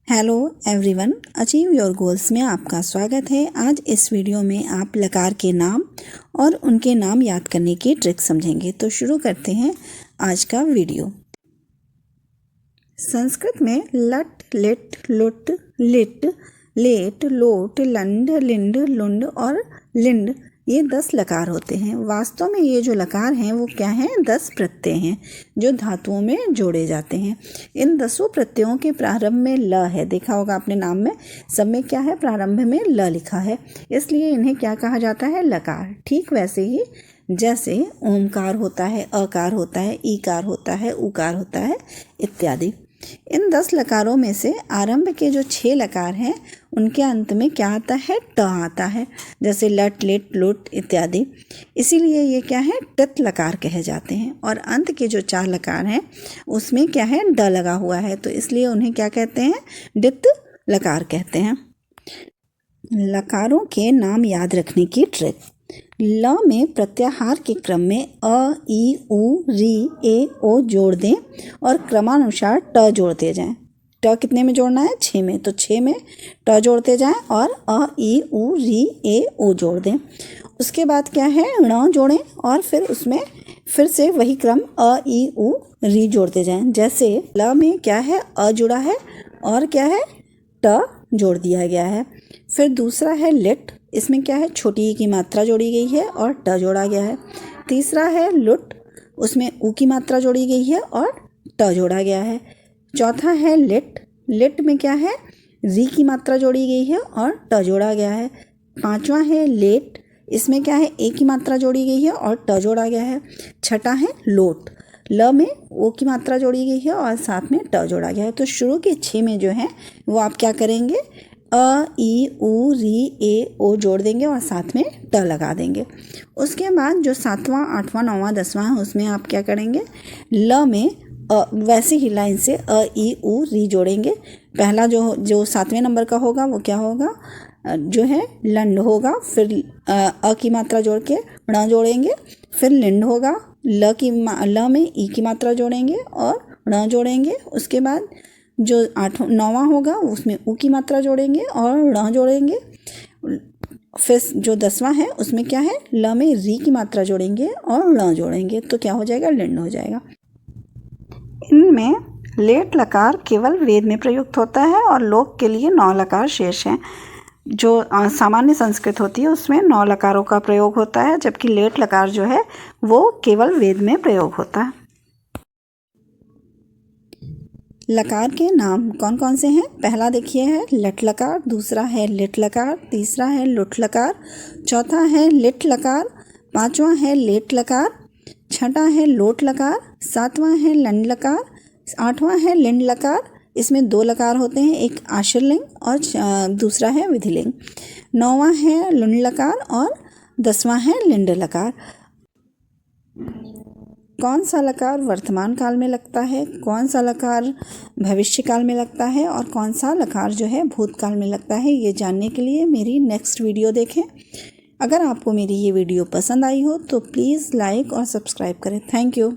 Hello everyone, achieve your goals में आपका स्वागत है। आज इस वीडियो में आप लकार के नाम और उनके नाम याद करने की ट्रिक समझेंगे। तो शुरू करते हैं आज का वीडियो। संस्कृत में लट, लिट, लुट, लिट, लेट, लोट, लंड, लिंड, लुंड और लिंड ये 10 लकार होते हैं। वास्तव में ये जो लकार हैं वो क्या हैं? 10 प्रत्यय हैं जो धातुओं में जोड़े जाते हैं। इन 10 प्रत्ययों के प्रारंभ में ल है। देखा होगा आपने नाम में, सब में क्या है? प्रारंभ में ल लिखा है, इसलिए इन्हें क्या कहा जाता है? लकार। ठीक वैसे ही जैसे ओमकार होता है, अकार होता है, ईकार होता है, उकार होता है इत्यादि। इन 10 लकारों में से आरंभ के जो 6 लकार हैं उनके अंत में क्या आता है? ट आता है, जैसे लट, लिट, लुट इत्यादि। इसीलिए ये क्या है? टत लकार कहे जाते हैं। और अंत के जो 4 लकार हैं उसमें क्या है? ड लगा हुआ है, तो इसलिए उन्हें क्या कहते हैं? डित लकार कहते हैं। लकारों के नाम याद रखने की ट्रिक। ल में प्रत्याहार के क्रम में अ, ई, उ, री, ए, ओ जोड़ दें और क्रमानुसार ट जोड़ते जाएं। ट कितने में जोड़ना है? 6 में, तो 6 में ट जोड़ते जाएं और अ, ई, उ, री, ए, ओ जोड़ दें। उसके बाद क्या है? ण जोड़ें और फिर उसमें फिर से वही क्रम अ, ई, उ, री जोड़ते जाएं। जैसे ल में क्या है? अ जुड़ा है और क्या है? ट जोड़ दिया गया है। फिर दूसरा है लिट, इसमें क्या है? छोटी ई की मात्रा जोड़ी गई है और ट जोड़ा गया है। तीसरा है लुट, उसमें उ की मात्रा जोड़ी गई है और ट जोड़ा गया है। चौथा है लिट, लिट में क्या है? री की मात्रा जोड़ी गई है और ट जोड़ा गया है। पांचवा है लेट, इसमें क्या है? ए की मात्रा जोड़ी गई है और ट जोड़ा गया है। छठा है लोट, ल में ओ की मात्रा जोड़ी गई है और साथ में ट जोड़ा गया है। तो शुरू के 6 में जो है वो आप क्या करेंगे? अ, ई, उ, री, ए, ओ जोड़ देंगे और साथ में ट लगा देंगे। उसके बाद जो 7वां, 8वां, 9वां, 10वां है उसमें आप क्या करेंगे? ल में वैसे ही लाइन से अ, ई, उ, री जोड़ेंगे। पहला जो 7वें नंबर का होगा वो क्या होगा? जो है लंड होगा। फिर अ की मात्रा जोड़ के ण जोड़ेंगे। फिर लिंड होगा। ल में ई की मात्रा जोड़ेंगे और ण जोड़ेंगे। उसके बाद जो 9वां होगा उसमें उ की मात्रा जोड़ेंगे और ण जोड़ेंगे। फिर जो 10वां है उसमें क्या है? ल में री की मात्रा जोड़ेंगे और ण जोड़ेंगे, तो क्या हो जाएगा? लिंड हो जाएगा। इनमें लेट लकार केवल वेद में प्रयुक्त होता है और लोक के लिए 9 लकार शेष हैं। जो सामान्य संस्कृत होती है उसमें 9 लकारों का प्रयोग होता है, जबकि लेट लकार जो है वो केवल वेद में प्रयोग होता है। लकार के नाम कौन कौन से हैं? पहला देखिए है लट लकार, दूसरा है लिट लकार, तीसरा है लुट लकार, चौथा है लिट लकार, पांचवा है लेट लकार, छठा है लोट लकार, सातवां है लंड लकार, आठवां है लिंड लकार। इसमें 2 लकार होते हैं, एक आश्रलिंग और दूसरा है विधिलिंग। 9वां है लुंड लकार और 10वां है लिंड लकार। कौन सा लकार वर्तमान काल में लगता है, कौन सा लकार भविष्य काल में लगता है और कौन सा लकार जो है भूतकाल में लगता है, ये जानने के लिए मेरी नेक्स्ट वीडियो देखें। अगर आपको मेरी ये वीडियो पसंद आई हो तो प्लीज़ लाइक और सब्सक्राइब करें। Thank you.